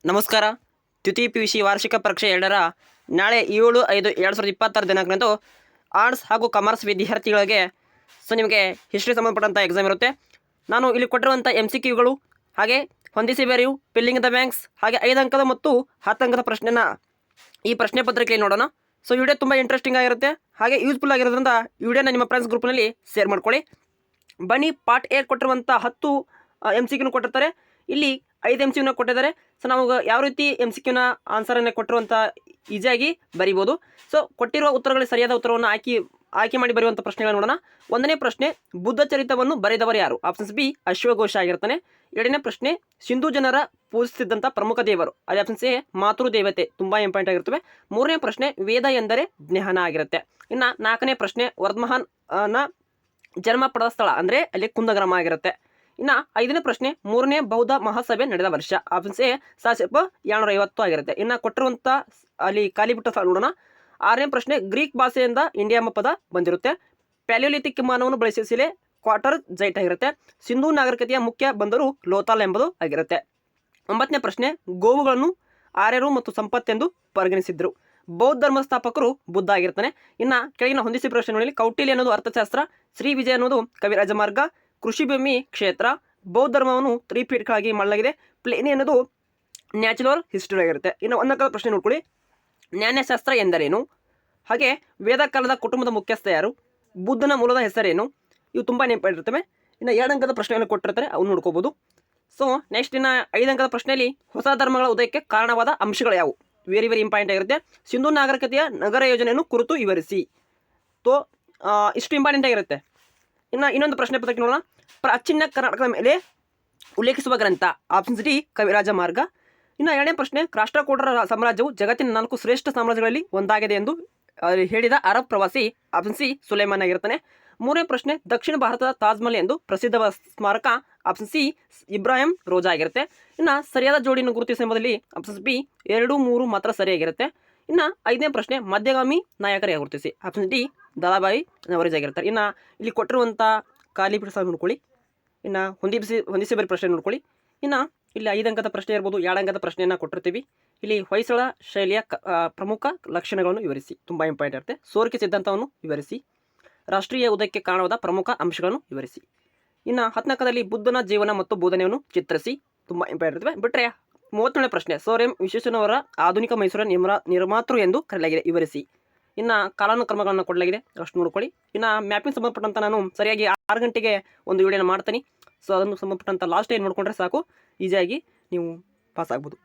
ನಮಸ್ಕಾರ. ದ್ವಿತೀಯ PUC ವಾರ್ಷಿಕ ಪರೀಕ್ಷೆ 2ರ ನಾಳೆ 7/5/2026 ದಿನಾಂಕದಂದು ಆರ್ಟ್ಸ್ ಹಾಗೂ ಕಾಮರ್ಸ್ ವಿದ್ಯಾರ್ಥಿಗಳಿಗೆ ನಿಮಗೆ ಹಿಸ್ಟ್ರಿ ಸಂಬಂಧಪಟ್ಟಂಥ ಎಕ್ಸಾಮ್ ಇರುತ್ತೆ. ನಾನು ಇಲ್ಲಿ ಕೊಟ್ಟಿರುವಂಥ MCQಗಳು ಹಾಗೆ ಹೊಂದಿಸಿ ಬರೆಯು, ಫಿಲ್ಲಿಂಗ್ ದ ಬ್ಯಾಂಕ್ಸ್ ಹಾಗೆ 5 ಅಂಕದ ಮತ್ತು 10 ಅಂಕದ ಪ್ರಶ್ನೆನ ಈ ಪ್ರಶ್ನೆ ಪತ್ರಿಕೆಯಲ್ಲಿ ನೋಡೋಣ. ವಿಡಿಯೋ ತುಂಬ ಇಂಟ್ರೆಸ್ಟಿಂಗ್ ಆಗಿರುತ್ತೆ ಹಾಗೆ ಯೂಸ್ಫುಲ್ ಆಗಿರೋದ್ರಿಂದ ವಿಡಿಯೋನ ನಿಮ್ಮ ಫ್ರೆಂಡ್ಸ್ ಗ್ರೂಪ್ನಲ್ಲಿ ಶೇರ್ ಮಾಡ್ಕೊಳ್ಳಿ. ಬನ್ನಿ, ಪಾರ್ಟ್ ಎ ಕೊಟ್ಟಿರುವಂಥ 10 MCQನ ಕೊಟ್ಟಿರ್ತಾರೆ. ಇಲ್ಲಿ 5 MCQನ ಕೊಟ್ಟಿದ್ದಾರೆ. ನಾವು ಯಾವ ರೀತಿ MCQನ ಆನ್ಸರನ್ನು ಕೊಟ್ಟಿರುವಂಥ ಈಸಿಯಾಗಿ ಬರಿಬೋದು. ಕೊಟ್ಟಿರುವ ಉತ್ತರಗಳಿಗೆ ಸರಿಯಾದ ಉತ್ತರವನ್ನು ಆಯ್ಕೆ ಮಾಡಿ ಬರೆಯುವಂಥ ಪ್ರಶ್ನೆಗಳನ್ನು ನೋಡೋಣ. 1ನೇ ಪ್ರಶ್ನೆ, ಬುದ್ಧ ಚರಿತವನ್ನು ಬರೆದವರು ಯಾರು? ಆಪ್ಷನ್ಸ್ ಬಿ ಅಶ್ವಘೋಷ ಆಗಿರ್ತಾನೆ. 2ನೇ ಪ್ರಶ್ನೆ, ಸಿಂಧೂ ಜನರ ಪೂಜಿಸುತ್ತಿದ್ದಂಥ ಪ್ರಮುಖ ದೇವರು? ಅದು ಆಪ್ಷನ್ಸ್ ಎ ಮಾತೃದೇವತೆ, ತುಂಬ ಇಂಪಾರ್ಟೆಂಟ್ ಆಗಿರ್ತವೆ. 3ನೇ ಪ್ರಶ್ನೆ, ವೇದ ಎಂದರೆ ಜ್ಞಾನ ಆಗಿರುತ್ತೆ. ಇನ್ನು 4ನೇ ಪ್ರಶ್ನೆ, ವರ್ಧಮಾನ ಜನ್ಮ ಪಡೆದ ಸ್ಥಳ ಅಂದರೆ ಅಲ್ಲಿ ಕುಂದಗ್ರಾಮ ಆಗಿರುತ್ತೆ. ಇನ್ನು 5ನೇ ಪ್ರಶ್ನೆ, 3ನೇ ಬೌದ್ಧ ಮಹಾಸಭೆ ನಡೆದ ವರ್ಷ? ಆಪ್ಷನ್ಸ್ ಎ 1750 ಆಗಿರುತ್ತೆ. ಇನ್ನು ಕೊಟ್ಟಿರುವಂಥ ಅಲ್ಲಿ ಖಾಲಿ ಬಿಟ್ಟ ಸ್ಥಳ ನೋಡೋಣ. 6ನೇ ಪ್ರಶ್ನೆ, ಗ್ರೀಕ್ ಭಾಷೆಯಿಂದ ಇಂಡಿಯಾ ಎಂಬ ಪದ ಬಂದಿರುತ್ತೆ. ಪ್ಯಾಲಿಯೋಲಿಥಿಕ್ ವಿಮಾನವನ್ನು ಬಳಸಿದ ಶಿಲೆ ಕ್ವಾರ್ಟರ್ ಜೈಟ್ ಆಗಿರುತ್ತೆ. ಸಿಂಧೂ ನಾಗರಿಕತೆಯ ಮುಖ್ಯ ಬಂದರು ಲೋಥಾಲ್ ಎಂಬುದು ಆಗಿರುತ್ತೆ. 9ನೇ ಪ್ರಶ್ನೆ, ಗೋವುಗಳನ್ನು ಆರ್ಯರು ಮತ್ತು ಸಂಪತ್ತೆಂದು ಪರಿಗಣಿಸಿದ್ರು? ಬೌದ್ಧ ಧರ್ಮದ ಸ್ಥಾಪಕರು ಬುದ್ಧ ಆಗಿರ್ತಾನೆ. ಇನ್ನು ಕೆಳಗಿನ ಹೊಂದಿಸಿ ಪ್ರಶ್ನೆ ನೋಡಿ. ಕೌಟಿಲ್ಯ ಅನ್ನೋದು ಅರ್ಥಶಾಸ್ತ್ರ, ಶ್ರೀ ವಿಜಯ ಅನ್ನೋದು ಕವಿರಾಜ ಮಾರ್ಗ, ಕೃಷಿ ಭೂಮಿ ಕ್ಷೇತ್ರ, ಬೌದ್ಧ ಧರ್ಮವನ್ನು 3 ಪೀಠಗಳಾಗಿ ಮಾಡಲಾಗಿದೆ, ಪ್ಲೇನಿ ಅನ್ನೋದು ನ್ಯಾಚುರಲ್ ಹಿಸ್ಟರಿ ಆಗಿರುತ್ತೆ. ಇನ್ನು 1ನೇ ಪ್ರಶ್ನೆ ನೋಡ್ಕೊಳ್ಳಿ, ನ್ಯಾಯಶಾಸ್ತ್ರ ಎಂದರೇನು? ಹಾಗೆ ವೇದ ಕಾಲದ ಕುಟುಂಬದ ಮುಖ್ಯಸ್ಥ ಯಾರು? ಬುದ್ಧನ ಮೂಲದ ಹೆಸರೇನು? ಇವು ತುಂಬ ನೆನಪಿರ್ತವೆ. ಇನ್ನು 2 ಅಂಕದ ಪ್ರಶ್ನೆಯನ್ನು ಕೊಟ್ಟಿರ್ತಾರೆ, ಅವ್ನು ನೋಡ್ಕೋಬೋದು. ನೆಕ್ಸ್ಟ್ ಇನ್ನು 5 ಅಂಕದ ಪ್ರಶ್ನೆಯಲ್ಲಿ ಹೊಸ ಧರ್ಮಗಳ ಉದಯಕ್ಕೆ ಕಾರಣವಾದ ಅಂಶಗಳು ಯಾವುವು? ವೆರಿ ಇಂಪಾರ್ಟೆಂಟ್ ಆಗಿರುತ್ತೆ. ಸಿಂಧೂ ನಾಗರಿಕತೆಯ ನಗರ ಯೋಜನೆಯನ್ನು ಕುರಿತು ವಿವರಿಸಿ. ಇಷ್ಟು ಇಂಪಾರ್ಟೆಂಟ್ ಆಗಿರುತ್ತೆ. ಇನ್ನು ಇನ್ನೊಂದು ಪ್ರಶ್ನೆ ಪತ್ರಿಕೆ ನೋಡೋಣ. ಪ್ರಾಚೀನ ಕರ್ನಾಟಕದ ಮೇಲೆ ಉಲ್ಲೇಖಿಸುವ ಗ್ರಂಥ? ಆಪ್ಷನ್ಸ್ ಡಿ ಕವಿರಾಜ ಮಾರ್ಗ. ಇನ್ನು 2ನೇ ಪ್ರಶ್ನೆ, ರಾಷ್ಟ್ರಕೂಟರ ಸಾಮ್ರಾಜ್ಯವು ಜಗತ್ತಿನ 4 ಶ್ರೇಷ್ಠ ಸಾಮ್ರಾಜ್ಯಗಳಲ್ಲಿ ಒಂದಾಗಿದೆ ಎಂದು ಹೇಳಿದ ಅರಬ್ ಪ್ರವಾಸಿ? ಆಪ್ಷನ್ ಸಿ ಸುಲೈಮಾನ್ ಆಗಿರ್ತಾನೆ. 3ನೇ ಪ್ರಶ್ನೆ, ದಕ್ಷಿಣ ಭಾರತದ ತಾಜ್ಮಹಲ್ ಎಂದು ಪ್ರಸಿದ್ಧ ಸ್ಮಾರಕ? ಆಪ್ಷನ್ ಸಿ ಇಬ್ರಾಹಿಂ ರೋಜಾ ಆಗಿರುತ್ತೆ. ಇನ್ನು ಸರಿಯಾದ ಜೋಡಿಯನ್ನು ಗುರುತಿಸಿ ಎಂಬುದರಲ್ಲಿ ಆಪ್ಷನ್ಸ್ ಬಿ 2, 3 ಮಾತ್ರ ಸರಿಯಾಗಿರುತ್ತೆ. ಇನ್ನು 5ನೇ ಪ್ರಶ್ನೆ, ಮಧ್ಯಗಾಮಿ ನಾಯಕರಿಗೆ ಗುರುತಿಸಿ? ಆಪ್ಷನ್ ಡಿ ದಾದಾಬಾಯಿ ನವರೋಜ್ ಆಗಿರ್ತಾರೆ. ಇನ್ನು ಇಲ್ಲಿ ಕೊಟ್ಟಿರುವಂಥ ಖಾಲಿ ಬಿಡಿಸ ನೋಡ್ಕೊಳ್ಳಿ. ಇನ್ನು ಹೊಂದಿಸಿ ಬರೀ ಪ್ರಶ್ನೆ ನೋಡ್ಕೊಳ್ಳಿ. ಇನ್ನು ಇಲ್ಲಿ 5 ಅಂಕದ ಪ್ರಶ್ನೆ ಇರ್ಬೋದು, 2 ಅಂಕದ ಪ್ರಶ್ನೆಯನ್ನು ಕೊಟ್ಟಿರ್ತೀವಿ. ಇಲ್ಲಿ ಹೊಯ್ಸಳ ಶೈಲಿಯ ಪ್ರಮುಖ ಲಕ್ಷಣಗಳನ್ನು ವಿವರಿಸಿ? ತುಂಬ ಇಂಪಾರ್ಟೆಂಟ್ ಇರುತ್ತೆ. ಸೋರಿಕೆ ಸಿದ್ಧಾಂತವನ್ನು ವಿವರಿಸಿ? ರಾಷ್ಟ್ರೀಯ ಉದಯಕ್ಕೆ ಕಾರಣವಾದ ಪ್ರಮುಖ ಅಂಶಗಳನ್ನು ವಿವರಿಸಿ? ಇನ್ನು 10ನೇ ಅಂಕದಲ್ಲಿ ಬುದ್ಧನ ಜೀವನ ಮತ್ತು ಬೋಧನೆಯನ್ನು ಚಿತ್ರಿಸಿ? ತುಂಬ ಇಂಪಾರ್ಟೆಂಟ್ ಇರ್ತವೆ. ಬಿಟ್ಟರೆ 33ನೇ ಪ್ರಶ್ನೆ, ಸರ್ ಎಂ ವಿಶ್ವೇಶ್ವರಯ್ಯನವರ ಆಧುನಿಕ ಮೈಸೂರಿನ ನಿರ್ಮಾತೃ ಎಂದು ಕರೆಯಲಾಗಿದೆ, ವಿವರಿಸಿ? ಇನ್ನು ಕಾಲಾನುಕ್ರಮಗಳನ್ನು ಕೊಡಲಾಗಿದೆ, ಅಷ್ಟು ನೋಡ್ಕೊಳ್ಳಿ. ಇನ್ನು ಮ್ಯಾಪಿಂಗ್ ಸಂಬಂಧಪಟ್ಟಂಥ ನಾನು ಸರಿಯಾಗಿ 6 ಗಂಟೆಗೆ ಒಂದು ವಿಡಿಯೋನ ಮಾಡ್ತೀನಿ. ಅದನ್ನು ಸಂಬಂಧಪಟ್ಟಂಥ ಲಾಸ್ಟ್ ಏನು ನೋಡಿಕೊಂಡ್ರೆ ಸಾಕು, ಈಸಿಯಾಗಿ ನೀವು ಪಾಸ್ ಆಗ್ಬೋದು.